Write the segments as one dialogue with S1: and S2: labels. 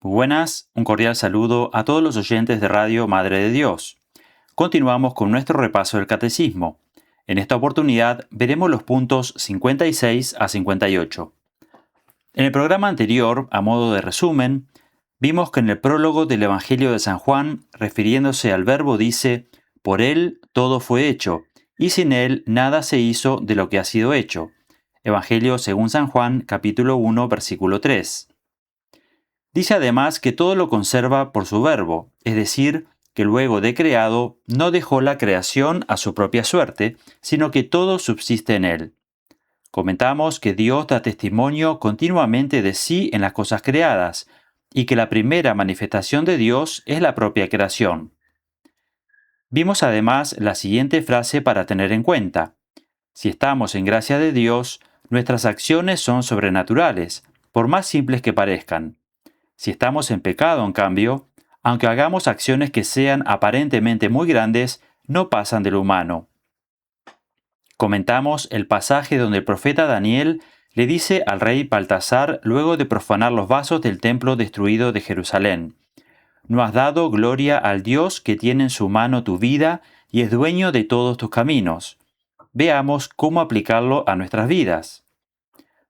S1: Muy buenas, un cordial saludo a todos los oyentes de Radio Madre de Dios. Continuamos con nuestro repaso del Catecismo. En esta oportunidad veremos los puntos 56 a 58. En el programa anterior, a modo de resumen, vimos que en el prólogo del Evangelio de San Juan, refiriéndose al Verbo, dice: «Por él todo fue hecho, y sin él nada se hizo de lo que ha sido hecho». Evangelio según San Juan, capítulo 1, versículo 3. Dice además que todo lo conserva por su verbo, es decir, que luego de creado no dejó la creación a su propia suerte, sino que todo subsiste en él. Comentamos que Dios da testimonio continuamente de sí en las cosas creadas, y que la primera manifestación de Dios es la propia creación. Vimos además la siguiente frase para tener en cuenta: si estamos en gracia de Dios, nuestras acciones son sobrenaturales, por más simples que parezcan. Si estamos en pecado, en cambio, aunque hagamos acciones que sean aparentemente muy grandes, no pasan de lo humano. Comentamos el pasaje donde el profeta Daniel le dice al rey Baltasar, luego de profanar los vasos del templo destruido de Jerusalén: «No has dado gloria al Dios que tiene en su mano tu vida y es dueño de todos tus caminos». Veamos cómo aplicarlo a nuestras vidas.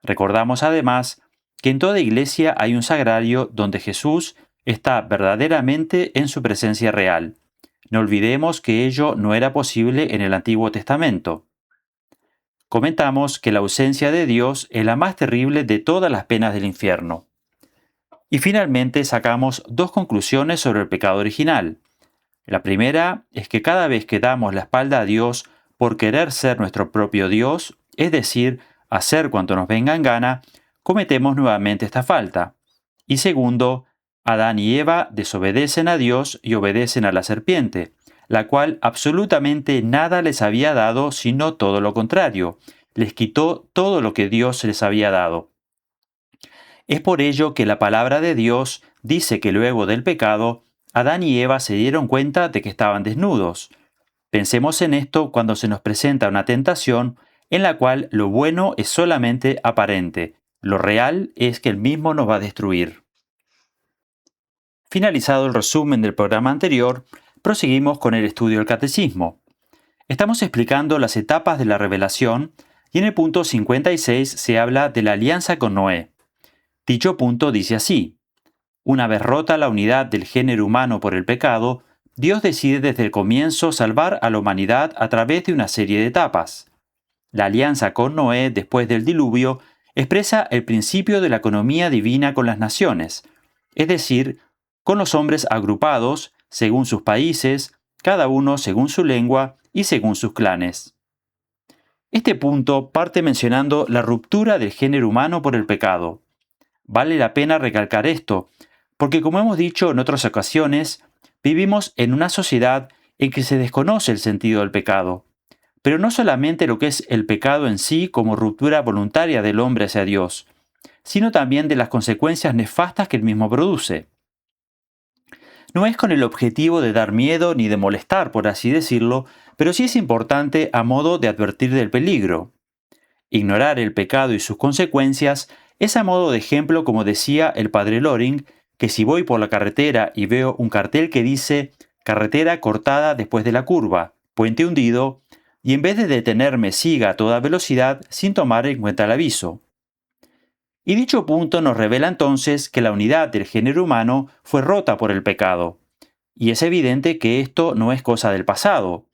S1: Recordamos además que en toda iglesia hay un sagrario donde Jesús está verdaderamente en su presencia real. No olvidemos que ello no era posible en el Antiguo Testamento. Comentamos que la ausencia de Dios es la más terrible de todas las penas del infierno. Y finalmente sacamos dos conclusiones sobre el pecado original. La primera es que cada vez que damos la espalda a Dios por querer ser nuestro propio Dios, es decir, hacer cuanto nos venga en gana, cometemos nuevamente esta falta. Y segundo, Adán y Eva desobedecen a Dios y obedecen a la serpiente, la cual absolutamente nada les había dado, sino todo lo contrario. Les quitó todo lo que Dios les había dado. Es por ello que la palabra de Dios dice que luego del pecado, Adán y Eva se dieron cuenta de que estaban desnudos. Pensemos en esto cuando se nos presenta una tentación en la cual lo bueno es solamente aparente, lo real es que el mismo nos va a destruir. Finalizado el resumen del programa anterior, proseguimos con el estudio del Catecismo. Estamos explicando las etapas de la revelación y en el punto 56 se habla de la alianza con Noé. Dicho punto dice así: una vez rota la unidad del género humano por el pecado, Dios decide desde el comienzo salvar a la humanidad a través de una serie de etapas. La alianza con Noé después del diluvio expresa el principio de la economía divina con las naciones, es decir, con los hombres agrupados según sus países, cada uno según su lengua y según sus clanes. Este punto parte mencionando la ruptura del género humano por el pecado. Vale la pena recalcar esto, porque como hemos dicho en otras ocasiones, vivimos en una sociedad en que se desconoce el sentido del pecado, pero no solamente lo que es el pecado en sí como ruptura voluntaria del hombre hacia Dios, sino también de las consecuencias nefastas que el mismo produce. No es con el objetivo de dar miedo ni de molestar, por así decirlo, pero sí es importante a modo de advertir del peligro. Ignorar el pecado y sus consecuencias es a modo de ejemplo, como decía el padre Loring, que si voy por la carretera y veo un cartel que dice «carretera cortada después de la curva, puente hundido», y en vez de detenerme siga a toda velocidad sin tomar en cuenta el aviso. Y dicho punto nos revela entonces que la unidad del género humano fue rota por el pecado. Y es evidente que esto no es cosa del pasado.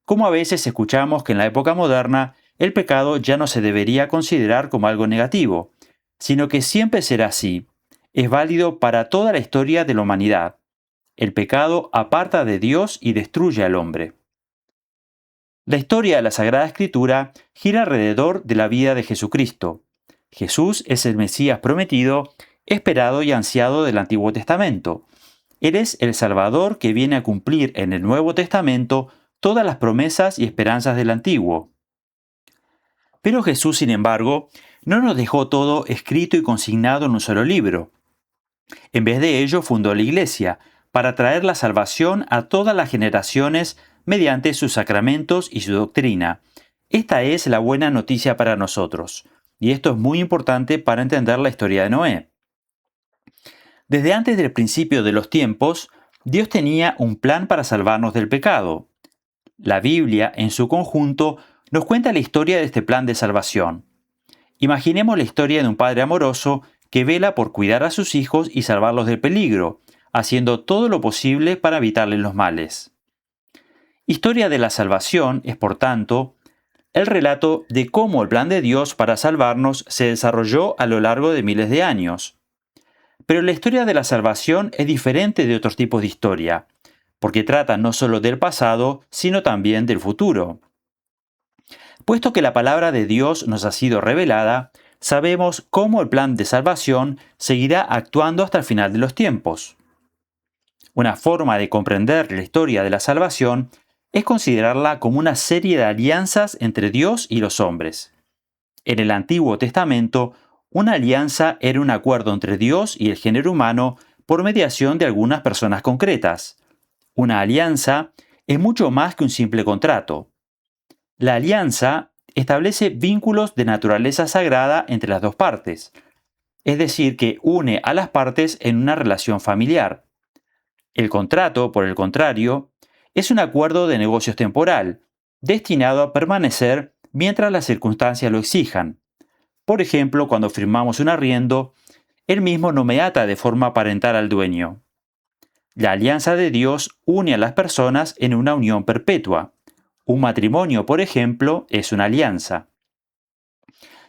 S1: Como a veces escuchamos que en la época moderna el pecado ya no se debería considerar como algo negativo, sino que siempre será así. Es válido para toda la historia de la humanidad. El pecado aparta de Dios y destruye al hombre. La historia de la Sagrada Escritura gira alrededor de la vida de Jesucristo. Jesús es el Mesías prometido, esperado y ansiado del Antiguo Testamento. Él es el Salvador que viene a cumplir en el Nuevo Testamento todas las promesas y esperanzas del Antiguo. Pero Jesús, sin embargo, no nos dejó todo escrito y consignado en un solo libro. En vez de ello, fundó la Iglesia, para traer la salvación a todas las generaciones mediante sus sacramentos y su doctrina. Esta es la buena noticia para nosotros, y esto es muy importante para entender la historia de Noé. Desde antes del principio de los tiempos, Dios tenía un plan para salvarnos del pecado. La Biblia, en su conjunto, nos cuenta la historia de este plan de salvación. Imaginemos la historia de un padre amoroso que vela por cuidar a sus hijos y salvarlos del peligro, haciendo todo lo posible para evitarles los males. Historia de la salvación es, por tanto, el relato de cómo el plan de Dios para salvarnos se desarrolló a lo largo de miles de años. Pero la historia de la salvación es diferente de otros tipos de historia, porque trata no solo del pasado, sino también del futuro. Puesto que la palabra de Dios nos ha sido revelada, sabemos cómo el plan de salvación seguirá actuando hasta el final de los tiempos. Una forma de comprender la historia de la salvación es considerarla como una serie de alianzas entre Dios y los hombres. En el Antiguo Testamento, una alianza era un acuerdo entre Dios y el género humano por mediación de algunas personas concretas. Una alianza es mucho más que un simple contrato. La alianza establece vínculos de naturaleza sagrada entre las dos partes, es decir, que une a las partes en una relación familiar. El contrato, por el contrario, es un acuerdo de negocios temporal, destinado a permanecer mientras las circunstancias lo exijan. Por ejemplo, cuando firmamos un arriendo, el mismo no me ata de forma parental al dueño. La alianza de Dios une a las personas en una unión perpetua. Un matrimonio, por ejemplo, es una alianza.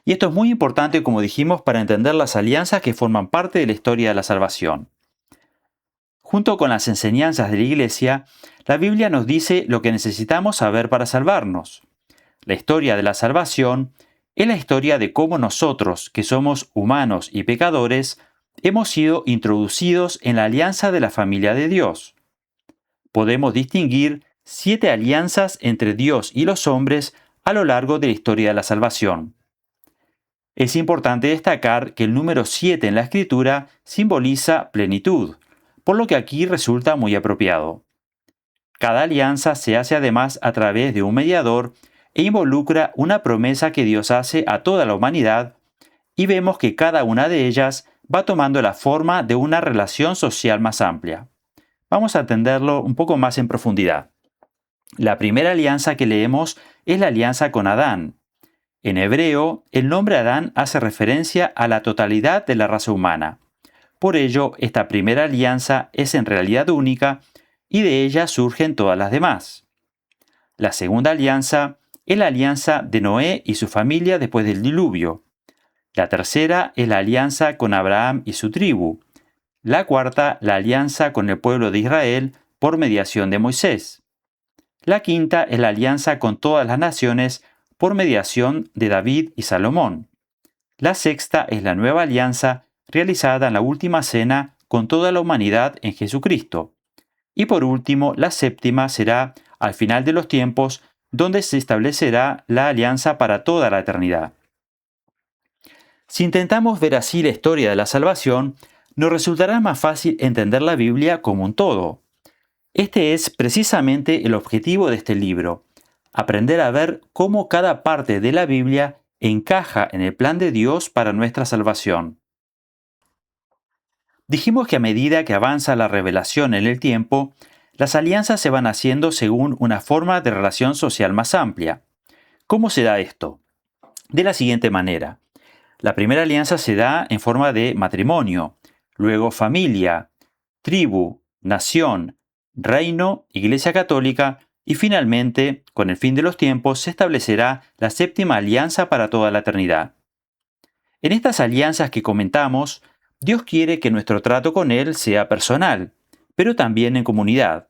S1: Y esto es muy importante, como dijimos, para entender las alianzas que forman parte de la historia de la salvación. Junto con las enseñanzas de la Iglesia, la Biblia nos dice lo que necesitamos saber para salvarnos. La historia de la salvación es la historia de cómo nosotros, que somos humanos y pecadores, hemos sido introducidos en la alianza de la familia de Dios. Podemos distinguir 7 alianzas entre Dios y los hombres a lo largo de la historia de la salvación. Es importante destacar que el número 7 en la Escritura simboliza plenitud, por lo que aquí resulta muy apropiado. Cada alianza se hace además a través de un mediador e involucra una promesa que Dios hace a toda la humanidad, y vemos que cada una de ellas va tomando la forma de una relación social más amplia. Vamos a entenderlo un poco más en profundidad. La primera alianza que leemos es la alianza con Adán. En hebreo, el nombre Adán hace referencia a la totalidad de la raza humana. Por ello, esta primera alianza es en realidad única y de ella surgen todas las demás. La segunda alianza es la alianza de Noé y su familia después del diluvio. La tercera es la alianza con Abraham y su tribu. La cuarta, la alianza con el pueblo de Israel por mediación de Moisés. La quinta es la alianza con todas las naciones por mediación de David y Salomón. La sexta es la nueva alianza realizada en la última cena con toda la humanidad en Jesucristo. Y por último, la séptima será al final de los tiempos, donde se establecerá la alianza para toda la eternidad. Si intentamos ver así la historia de la salvación, nos resultará más fácil entender la Biblia como un todo. Este es precisamente el objetivo de este libro, aprender a ver cómo cada parte de la Biblia encaja en el plan de Dios para nuestra salvación. Dijimos que a medida que avanza la revelación en el tiempo, las alianzas se van haciendo según una forma de relación social más amplia. ¿Cómo se da esto? De la siguiente manera. La primera alianza se da en forma de matrimonio, luego familia, tribu, nación, reino, Iglesia Católica y finalmente, con el fin de los tiempos, se establecerá la séptima alianza para toda la eternidad. En estas alianzas que comentamos, Dios quiere que nuestro trato con Él sea personal, pero también en comunidad.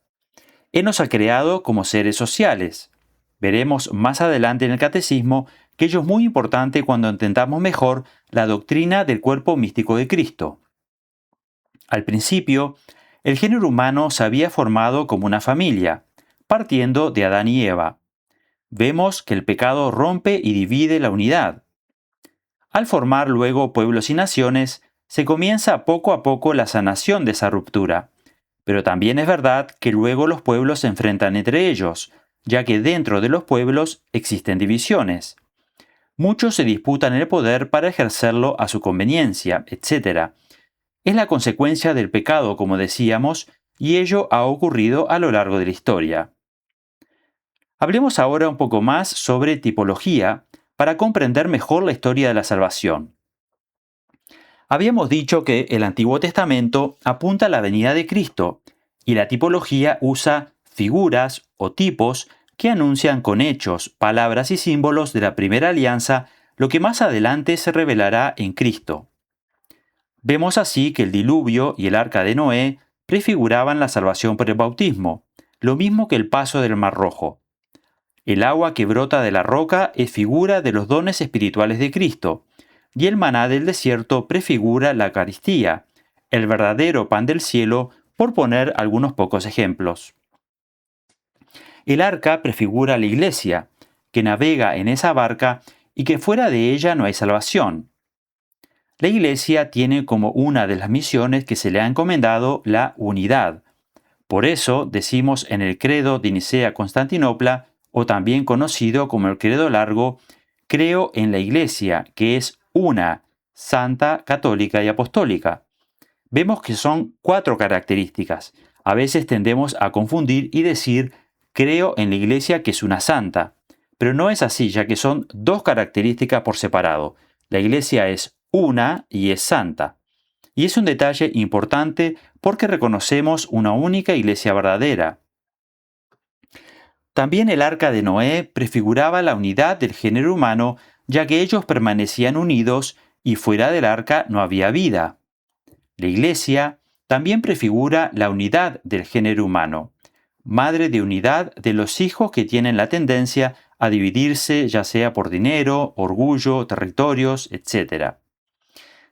S1: Él nos ha creado como seres sociales. Veremos más adelante en el Catecismo que ello es muy importante cuando entendamos mejor la doctrina del cuerpo místico de Cristo. Al principio, el género humano se había formado como una familia, partiendo de Adán y Eva. Vemos que el pecado rompe y divide la unidad. Al formar luego pueblos y naciones, se comienza poco a poco la sanación de esa ruptura. Pero también es verdad que luego los pueblos se enfrentan entre ellos, ya que dentro de los pueblos existen divisiones. Muchos se disputan el poder para ejercerlo a su conveniencia, etc. Es la consecuencia del pecado, como decíamos, y ello ha ocurrido a lo largo de la historia. Hablemos ahora un poco más sobre tipología para comprender mejor la historia de la salvación. Habíamos dicho que el Antiguo Testamento apunta a la venida de Cristo y la tipología usa figuras o tipos que anuncian con hechos, palabras y símbolos de la primera alianza lo que más adelante se revelará en Cristo. Vemos así que el diluvio y el arca de Noé prefiguraban la salvación por el bautismo, lo mismo que el paso del Mar Rojo. El agua que brota de la roca es figura de los dones espirituales de Cristo, y el maná del desierto prefigura la Eucaristía, el verdadero pan del cielo, por poner algunos pocos ejemplos. El arca prefigura la iglesia, que navega en esa barca y que fuera de ella no hay salvación. La iglesia tiene como una de las misiones que se le ha encomendado la unidad. Por eso decimos en el credo de Nicea-Constantinopla, o también conocido como el credo largo, creo en la iglesia, que es una, santa, católica y apostólica. Vemos que son 4 características. A veces tendemos a confundir y decir creo en la iglesia que es una santa, pero no es así, ya que son 2 características por separado. La iglesia es una y es santa. Y es un detalle importante porque reconocemos una única iglesia verdadera. También el arca de Noé prefiguraba la unidad del género humano, ya que ellos permanecían unidos y fuera del arca no había vida. La iglesia también prefigura la unidad del género humano, madre de unidad de los hijos que tienen la tendencia a dividirse ya sea por dinero, orgullo, territorios, etc.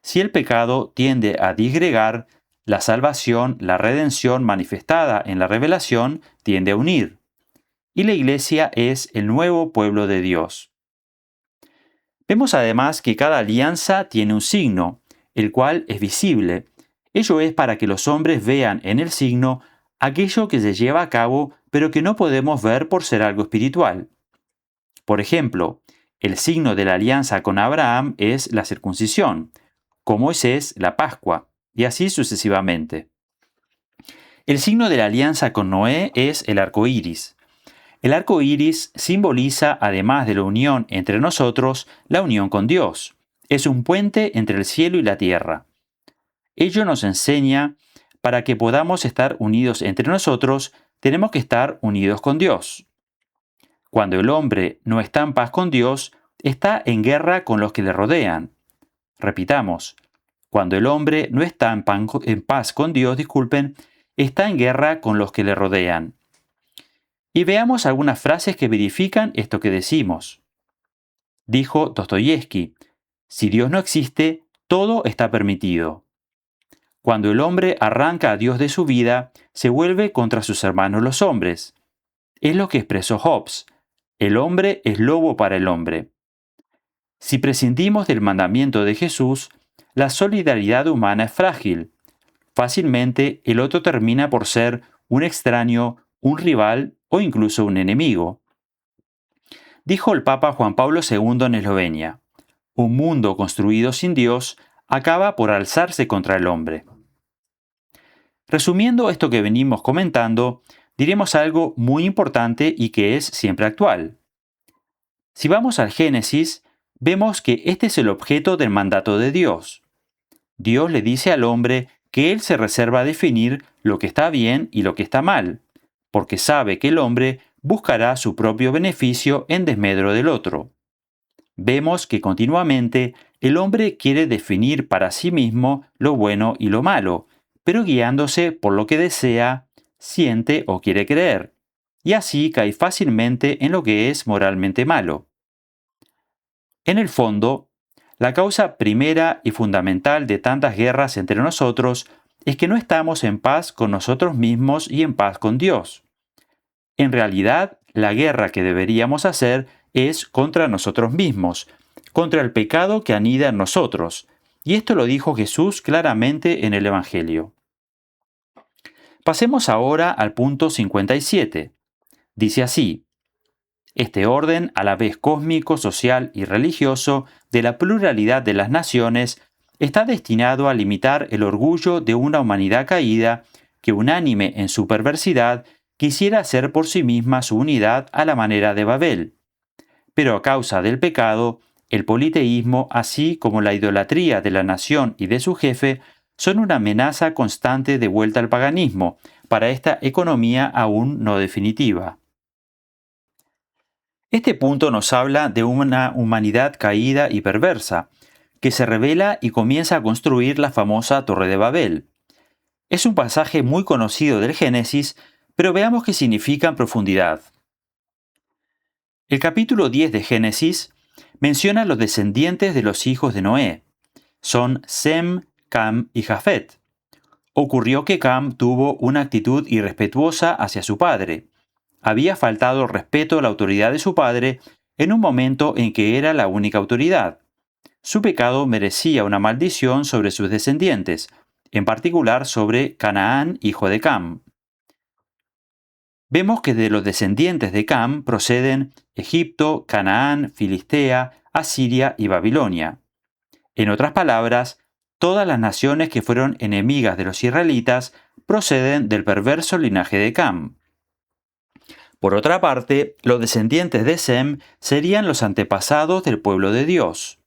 S1: Si el pecado tiende a disgregar, la salvación, la redención manifestada en la revelación, tiende a unir. Y la iglesia es el nuevo pueblo de Dios. Vemos además que cada alianza tiene un signo, el cual es visible. Ello es para que los hombres vean en el signo aquello que se lleva a cabo, pero que no podemos ver por ser algo espiritual. Por ejemplo, el signo de la alianza con Abraham es la circuncisión, con Moisés la Pascua, y así sucesivamente. El signo de la alianza con Noé es el arco iris. El arco iris simboliza, además de la unión entre nosotros, la unión con Dios. Es un puente entre el cielo y la tierra. Ello nos enseña, para que podamos estar unidos entre nosotros, tenemos que estar unidos con Dios. Cuando el hombre no está en paz con Dios, está en guerra con los que le rodean. Repitamos, cuando el hombre no está en paz con Dios, está en guerra con los que le rodean. Y veamos algunas frases que verifican esto que decimos. Dijo Dostoyevsky, si Dios no existe, todo está permitido. Cuando el hombre arranca a Dios de su vida, se vuelve contra sus hermanos los hombres. Es lo que expresó Hobbes. El hombre es lobo para el hombre. Si prescindimos del mandamiento de Jesús, la solidaridad humana es frágil. Fácilmente el otro termina por ser un extraño, un rival o incluso un enemigo. Dijo el Papa Juan Pablo II en Eslovenia, un mundo construido sin Dios acaba por alzarse contra el hombre. Resumiendo esto que venimos comentando, diremos algo muy importante y que es siempre actual. Si vamos al Génesis, vemos que este es el objeto del mandato de Dios. Dios le dice al hombre que él se reserva a definir lo que está bien y lo que está mal, porque sabe que el hombre buscará su propio beneficio en desmedro del otro. Vemos que continuamente el hombre quiere definir para sí mismo lo bueno y lo malo, pero guiándose por lo que desea, siente o quiere creer, y así cae fácilmente en lo que es moralmente malo. En el fondo, la causa primera y fundamental de tantas guerras entre nosotros es que no estamos en paz con nosotros mismos y en paz con Dios. En realidad, la guerra que deberíamos hacer es contra nosotros mismos, contra el pecado que anida en nosotros, y esto lo dijo Jesús claramente en el Evangelio. Pasemos ahora al punto 57. Dice así: este orden, a la vez cósmico, social y religioso, de la pluralidad de las naciones, está destinado a limitar el orgullo de una humanidad caída que, unánime en su perversidad, quisiera hacer por sí misma su unidad a la manera de Babel. Pero a causa del pecado, el politeísmo, así como la idolatría de la nación y de su jefe, son una amenaza constante de vuelta al paganismo para esta economía aún no definitiva. Este punto nos habla de una humanidad caída y perversa, que se rebela y comienza a construir la famosa Torre de Babel. Es un pasaje muy conocido del Génesis, pero veamos qué significa en profundidad. El capítulo 10 de Génesis menciona los descendientes de los hijos de Noé. Son Sem, Cam y Jafet. Ocurrió que Cam tuvo una actitud irrespetuosa hacia su padre. Había faltado el respeto a la autoridad de su padre en un momento en que era la única autoridad. Su pecado merecía una maldición sobre sus descendientes, en particular sobre Canaán, hijo de Cam. Vemos que de los descendientes de Cam proceden Egipto, Canaán, Filistea, Asiria y Babilonia. En otras palabras, todas las naciones que fueron enemigas de los israelitas proceden del perverso linaje de Cam. Por otra parte, los descendientes de Sem serían los antepasados del pueblo de Dios.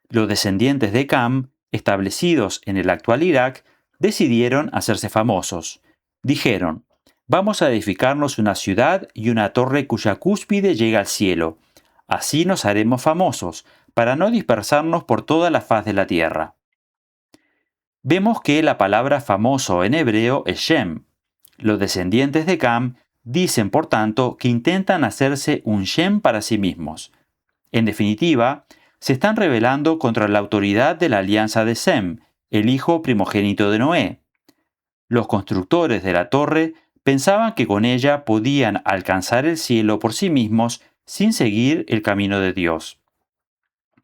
S1: Los descendientes de Cam, establecidos en el actual Irak, decidieron hacerse famosos. Dijeron: vamos a edificarnos una ciudad y una torre cuya cúspide llega al cielo. Así nos haremos famosos, para no dispersarnos por toda la faz de la tierra. Vemos que la palabra famoso en hebreo es Shem. Los descendientes de Cam dicen, por tanto, que intentan hacerse un Shem para sí mismos. En definitiva, se están rebelando contra la autoridad de la alianza de Sem, el hijo primogénito de Noé. Los constructores de la torre pensaban que con ella podían alcanzar el cielo por sí mismos sin seguir el camino de Dios.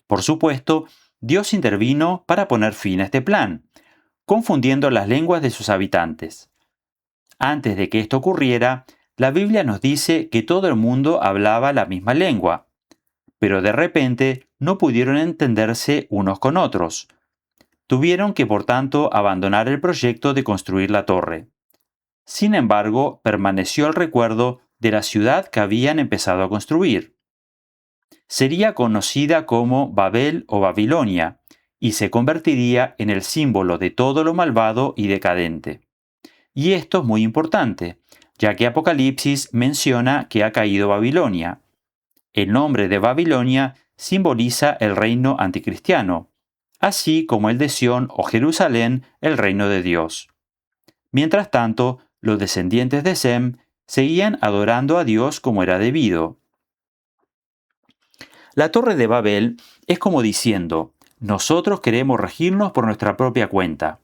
S1: Por supuesto, Dios intervino para poner fin a este plan, confundiendo las lenguas de sus habitantes. Antes de que esto ocurriera, la Biblia nos dice que todo el mundo hablaba la misma lengua, pero de repente no pudieron entenderse unos con otros. Tuvieron que, por tanto, abandonar el proyecto de construir la torre. Sin embargo, permaneció el recuerdo de la ciudad que habían empezado a construir. Sería conocida como Babel o Babilonia, y se convertiría en el símbolo de todo lo malvado y decadente. Y esto es muy importante, ya que Apocalipsis menciona que ha caído Babilonia. El nombre de Babilonia simboliza el reino anticristiano, así como el de Sión o Jerusalén, el reino de Dios. Mientras tanto, los descendientes de Sem seguían adorando a Dios como era debido. La Torre de Babel es como diciendo: nosotros queremos regirnos por nuestra propia cuenta.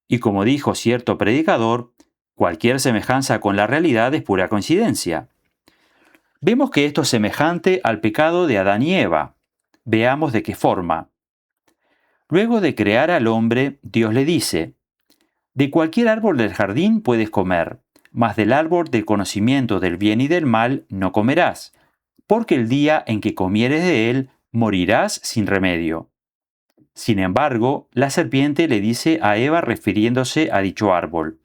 S1: Y como dijo cierto predicador, cualquier semejanza con la realidad es pura coincidencia. Vemos que esto es semejante al pecado de Adán y Eva. Veamos de qué forma. Luego de crear al hombre, Dios le dice: de cualquier árbol del jardín puedes comer, mas del árbol del conocimiento del bien y del mal no comerás, porque el día en que comieres de él, morirás sin remedio. Sin embargo, la serpiente le dice a Eva refiriéndose a dicho árbol: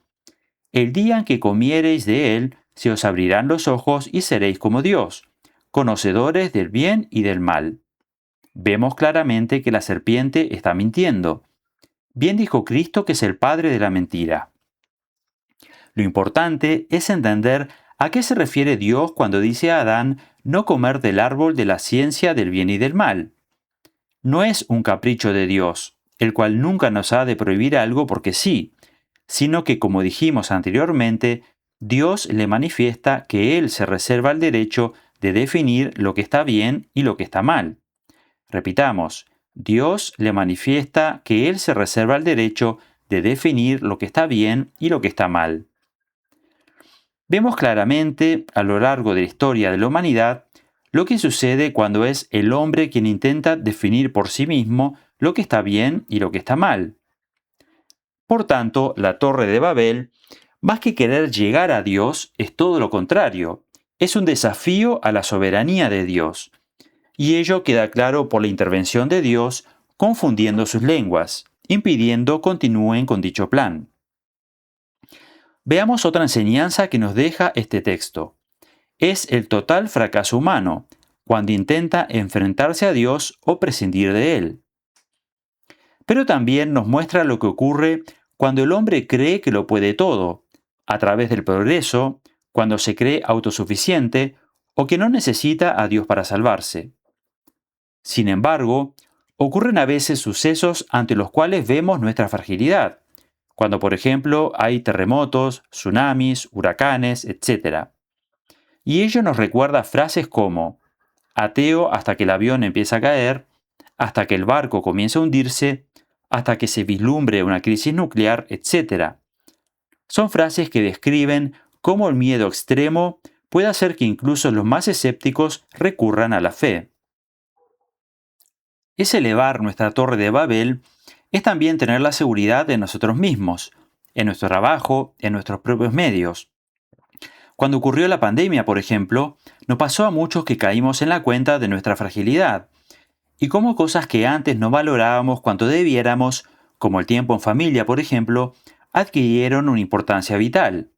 S1: el día en que comiereis de él, se os abrirán los ojos y seréis como Dios, conocedores del bien y del mal. Vemos claramente que la serpiente está mintiendo. Bien dijo Cristo que es el padre de la mentira. Lo importante es entender a qué se refiere Dios cuando dice a Adán no comer del árbol de la ciencia del bien y del mal. No es un capricho de Dios, el cual nunca nos ha de prohibir algo porque sí, sino que, como dijimos anteriormente, Dios le manifiesta que Él se reserva el derecho de definir lo que está bien y lo que está mal. Repitamos, Dios le manifiesta que Él se reserva el derecho de definir lo que está bien y lo que está mal. Vemos claramente, a lo largo de la historia de la humanidad, lo que sucede cuando es el hombre quien intenta definir por sí mismo lo que está bien y lo que está mal. Por tanto, la Torre de Babel, más que querer llegar a Dios, es todo lo contrario. Es un desafío a la soberanía de Dios. Y ello queda claro por la intervención de Dios confundiendo sus lenguas, impidiendo continúen con dicho plan. Veamos otra enseñanza que nos deja este texto. Es el total fracaso humano, cuando intenta enfrentarse a Dios o prescindir de Él. Pero también nos muestra lo que ocurre cuando el hombre cree que lo puede todo, a través del progreso, cuando se cree autosuficiente o que no necesita a Dios para salvarse. Sin embargo, ocurren a veces sucesos ante los cuales vemos nuestra fragilidad, cuando por ejemplo hay terremotos, tsunamis, huracanes, etc. Y ello nos recuerda frases como ateo hasta que el avión empieza a caer, hasta que el barco comience a hundirse, hasta que se vislumbre una crisis nuclear, etc. Son frases que describen cómo el miedo extremo puede hacer que incluso los más escépticos recurran a la fe. Es elevar nuestra torre de Babel, es también tener la seguridad de nosotros mismos, en nuestro trabajo, en nuestros propios medios. Cuando ocurrió la pandemia, por ejemplo, nos pasó a muchos que caímos en la cuenta de nuestra fragilidad, y cómo cosas que antes no valorábamos cuanto debiéramos, como el tiempo en familia, por ejemplo, adquirieron una importancia vital.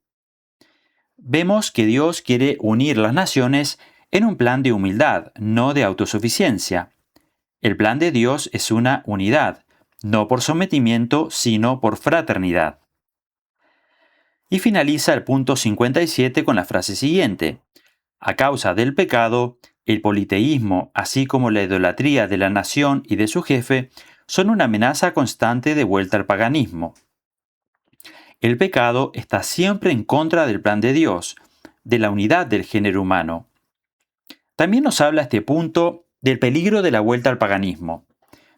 S1: Vemos que Dios quiere unir las naciones en un plan de humildad, no de autosuficiencia. El plan de Dios es una unidad, no por sometimiento, sino por fraternidad. Y finaliza el punto 57 con la frase siguiente. A causa del pecado, el politeísmo, así como la idolatría de la nación y de su jefe, son una amenaza constante de vuelta al paganismo. El pecado está siempre en contra del plan de Dios, de la unidad del género humano. También nos habla este punto del peligro de la vuelta al paganismo.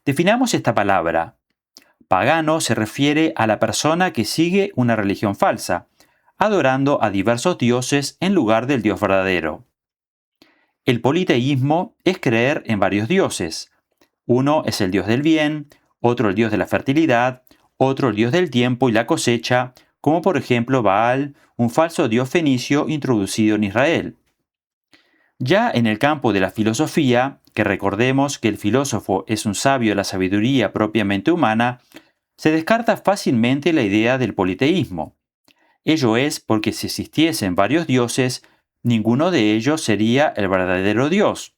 S1: Definamos esta palabra. Pagano se refiere a la persona que sigue una religión falsa, adorando a diversos dioses en lugar del Dios verdadero. El politeísmo es creer en varios dioses. Uno es el dios del bien, otro el dios de la fertilidad, otro el dios del tiempo y la cosecha, como por ejemplo Baal, un falso dios fenicio introducido en Israel. Ya en el campo de la filosofía, que recordemos que el filósofo es un sabio de la sabiduría propiamente humana, se descarta fácilmente la idea del politeísmo. Ello es porque si existiesen varios dioses, ninguno de ellos sería el verdadero Dios,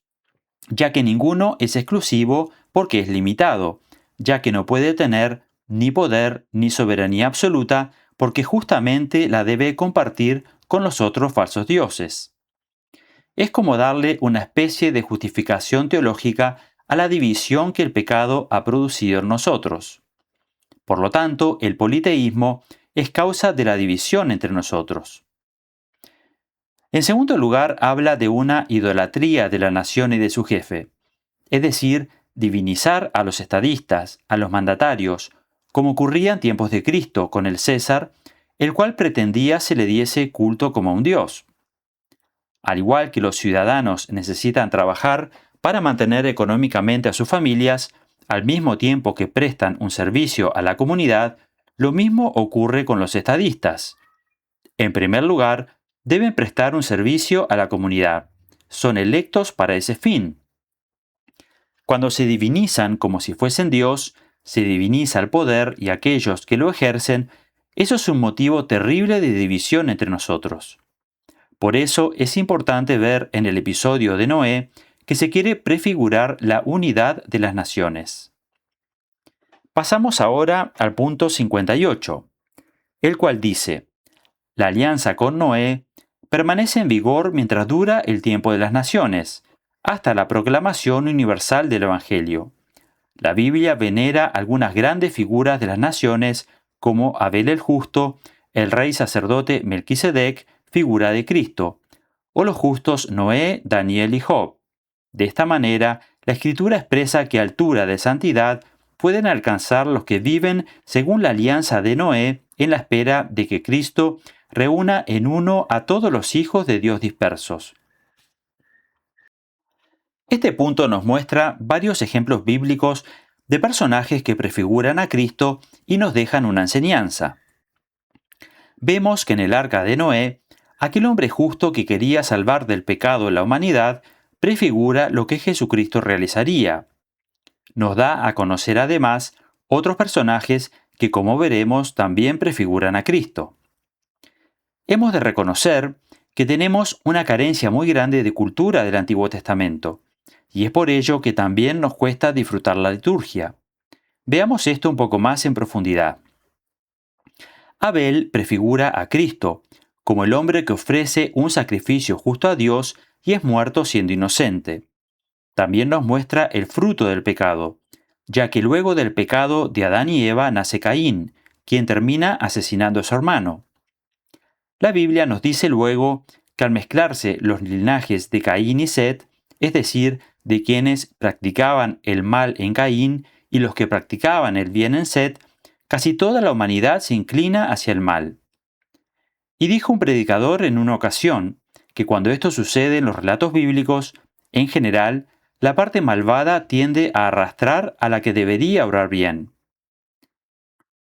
S1: ya que ninguno es exclusivo porque es limitado, ya que no puede tener ni poder ni soberanía absoluta porque justamente la debe compartir con los otros falsos dioses. Es como darle una especie de justificación teológica a la división que el pecado ha producido en nosotros. Por lo tanto, el politeísmo es causa de la división entre nosotros. En segundo lugar, habla de una idolatría de la nación y de su jefe, es decir, divinizar a los estadistas, a los mandatarios, como ocurría en tiempos de Cristo con el César, el cual pretendía se le diese culto como a un dios. Al igual que los ciudadanos necesitan trabajar para mantener económicamente a sus familias, al mismo tiempo que prestan un servicio a la comunidad, lo mismo ocurre con los estadistas. En primer lugar, deben prestar un servicio a la comunidad. Son electos para ese fin. Cuando se divinizan como si fuesen Dios, se diviniza el poder y aquellos que lo ejercen, eso es un motivo terrible de división entre nosotros. Por eso es importante ver en el episodio de Noé que se quiere prefigurar la unidad de las naciones. Pasamos ahora al punto 58, el cual dice, la alianza con Noé permanece en vigor mientras dura el tiempo de las naciones, hasta la proclamación universal del Evangelio. La Biblia venera algunas grandes figuras de las naciones como Abel el justo, el rey sacerdote Melquisedec, figura de Cristo, o los justos Noé, Daniel y Job. De esta manera, la Escritura expresa qué altura de santidad pueden alcanzar los que viven según la alianza de Noé en la espera de que Cristo reúna en uno a todos los hijos de Dios dispersos. Este punto nos muestra varios ejemplos bíblicos de personajes que prefiguran a Cristo y nos dejan una enseñanza. Vemos que en el arca de Noé, aquel hombre justo que quería salvar del pecado a la humanidad prefigura lo que Jesucristo realizaría. nos da a conocer además otros personajes que, como veremos, también prefiguran a Cristo. Hemos de reconocer que tenemos una carencia muy grande de cultura del Antiguo Testamento, y es por ello que también nos cuesta disfrutar la liturgia. Veamos esto un poco más en profundidad. Abel prefigura a Cristo, como el hombre que ofrece un sacrificio justo a Dios y es muerto siendo inocente. También nos muestra el fruto del pecado, ya que luego del pecado de Adán y Eva nace Caín, quien termina asesinando a su hermano. La Biblia nos dice luego que al mezclarse los linajes de Caín y Set, es decir, de quienes practicaban el mal en Caín y los que practicaban el bien en Set, casi toda la humanidad se inclina hacia el mal. Y dijo un predicador en una ocasión que cuando esto sucede en los relatos bíblicos, en general, la parte malvada tiende a arrastrar a la que debería obrar bien.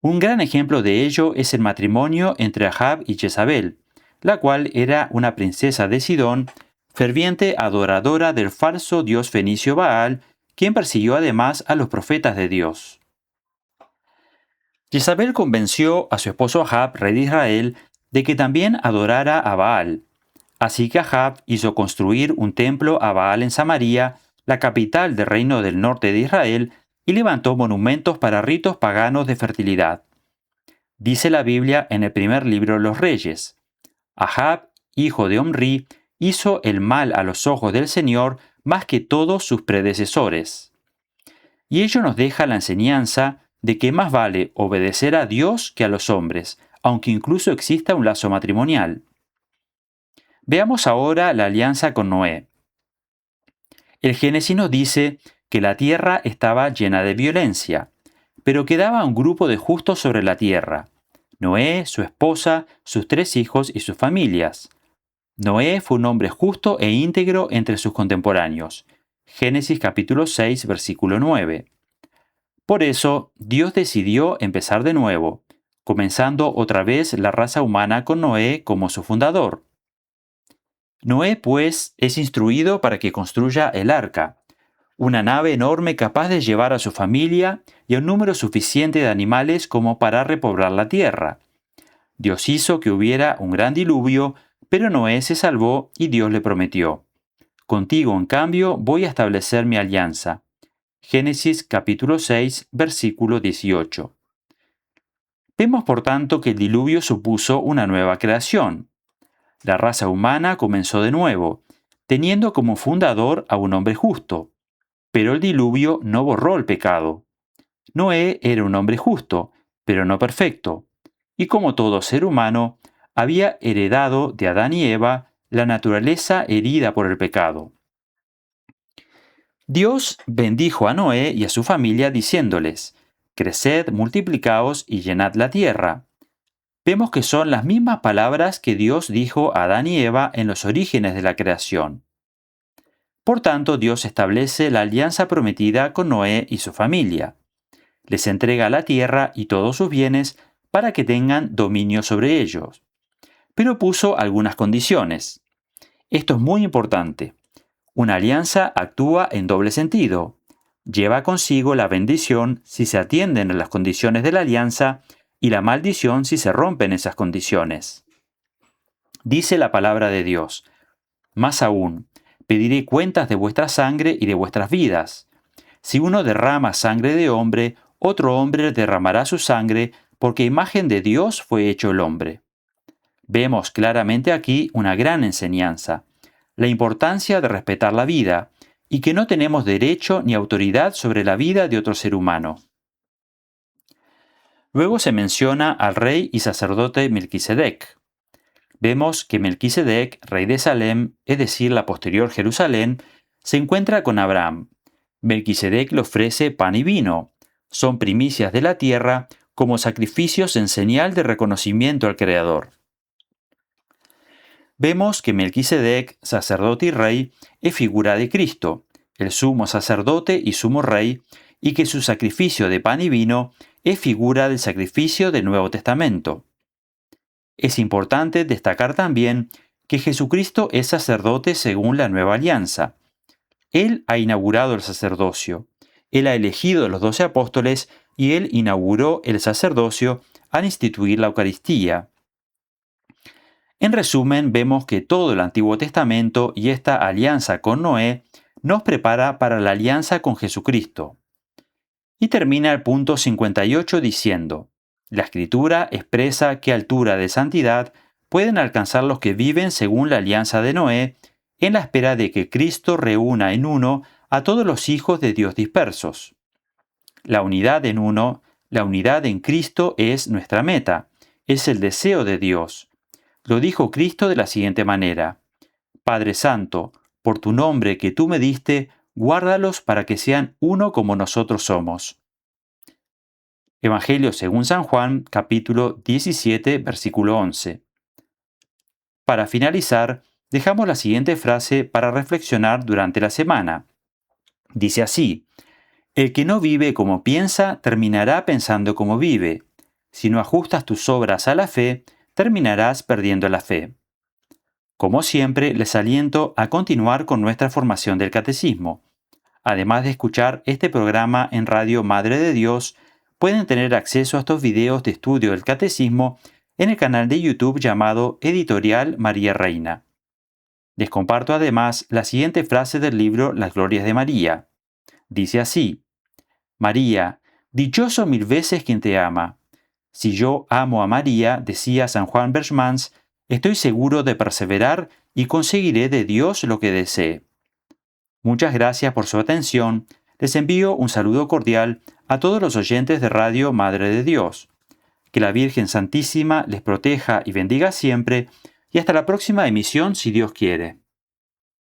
S1: Un gran ejemplo de ello es el matrimonio entre Ahab y Jezabel, la cual era una princesa de Sidón, ferviente adoradora del falso dios fenicio Baal, quien persiguió además a los profetas de Dios. Jezabel convenció a su esposo Ahab, rey de Israel, de que también adorara a Baal. Así que Ahab hizo construir un templo a Baal en Samaria, la capital del reino del norte de Israel, y levantó monumentos para ritos paganos de fertilidad. Dice la Biblia en el primer libro de los Reyes: Ahab, hijo de Omri, hizo el mal a los ojos del Señor más que todos sus predecesores. Y ello nos deja la enseñanza de que más vale obedecer a Dios que a los hombres, aunque incluso exista un lazo matrimonial. Veamos ahora la alianza con Noé. El Génesis nos dice que la tierra estaba llena de violencia, pero quedaba un grupo de justos sobre la tierra: Noé, su esposa, sus 3 hijos y sus familias. Noé fue un hombre justo e íntegro entre sus contemporáneos. Génesis capítulo 6, versículo 9. Por eso, Dios decidió empezar de nuevo, comenzando otra vez la raza humana con Noé como su fundador. Noé, pues, es instruido para que construya el arca, una nave enorme capaz de llevar a su familia y a un número suficiente de animales como para repoblar la tierra. Dios hizo que hubiera un gran diluvio, pero Noé se salvó y Dios le prometió: contigo, en cambio, voy a establecer mi alianza. Génesis capítulo 6, versículo 18. Vemos por tanto que el diluvio supuso una nueva creación. La raza humana comenzó de nuevo, teniendo como fundador a un hombre justo. Pero el diluvio no borró el pecado. Noé era un hombre justo, pero no perfecto, y como todo ser humano, había heredado de Adán y Eva la naturaleza herida por el pecado. Dios bendijo a Noé y a su familia diciéndoles: creced, multiplicaos y llenad la tierra. Vemos que son las mismas palabras que Dios dijo a Adán y Eva en los orígenes de la creación. Por tanto, Dios establece la alianza prometida con Noé y su familia. Les entrega la tierra y todos sus bienes para que tengan dominio sobre ellos. Pero puso algunas condiciones. Esto es muy importante. Una alianza actúa en doble sentido. Lleva consigo la bendición si se atienden a las condiciones de la alianza y la maldición si se rompen esas condiciones. Dice la palabra de Dios: más aún, pediré cuentas de vuestra sangre y de vuestras vidas. Si uno derrama sangre de hombre, otro hombre derramará su sangre, porque imagen de Dios fue hecho el hombre. Vemos claramente aquí una gran enseñanza: la importancia de respetar la vida, y que no tenemos derecho ni autoridad sobre la vida de otro ser humano. Luego se menciona al rey y sacerdote Melquisedec. Vemos que Melquisedec, rey de Salem, es decir, la posterior Jerusalén, se encuentra con Abraham. Melquisedec le ofrece pan y vino. Son primicias de la tierra como sacrificios en señal de reconocimiento al Creador. Vemos que Melquisedec, sacerdote y rey, es figura de Cristo, el sumo sacerdote y sumo rey, y que su sacrificio de pan y vino es figura del sacrificio del Nuevo Testamento. Es importante destacar también que Jesucristo es sacerdote según la nueva alianza. Él ha inaugurado el sacerdocio, Él ha elegido a los 12 apóstoles y Él inauguró el sacerdocio al instituir la Eucaristía. En resumen, vemos que todo el Antiguo Testamento y esta alianza con Noé nos prepara para la alianza con Jesucristo. Y termina el punto 58 diciendo: la Escritura expresa qué altura de santidad pueden alcanzar los que viven según la alianza de Noé, en la espera de que Cristo reúna en uno a todos los hijos de Dios dispersos. La unidad en uno, la unidad en Cristo es nuestra meta, es el deseo de Dios. Lo dijo Cristo de la siguiente manera: Padre Santo, por tu nombre que tú me diste, guárdalos para que sean uno como nosotros somos. Evangelio según San Juan, capítulo 17, versículo 11. Para finalizar, dejamos la siguiente frase para reflexionar durante la semana. Dice así: el que no vive como piensa, terminará pensando como vive. Si no ajustas tus obras a la fe, terminarás perdiendo la fe. Como siempre, les aliento a continuar con nuestra formación del catecismo. Además de escuchar este programa en Radio Madre de Dios, pueden tener acceso a estos videos de estudio del catecismo en el canal de YouTube llamado Editorial María Reina. Les comparto además la siguiente frase del libro Las Glorias de María. Dice así: María, dichoso 1000 veces quien te ama. Si yo amo a María, decía San Juan Berchmans, estoy seguro de perseverar y conseguiré de Dios lo que desee. Muchas gracias por su atención. Les envío un saludo cordial a todos los oyentes de Radio Madre de Dios. Que la Virgen Santísima les proteja y bendiga siempre, y hasta la próxima emisión si Dios quiere.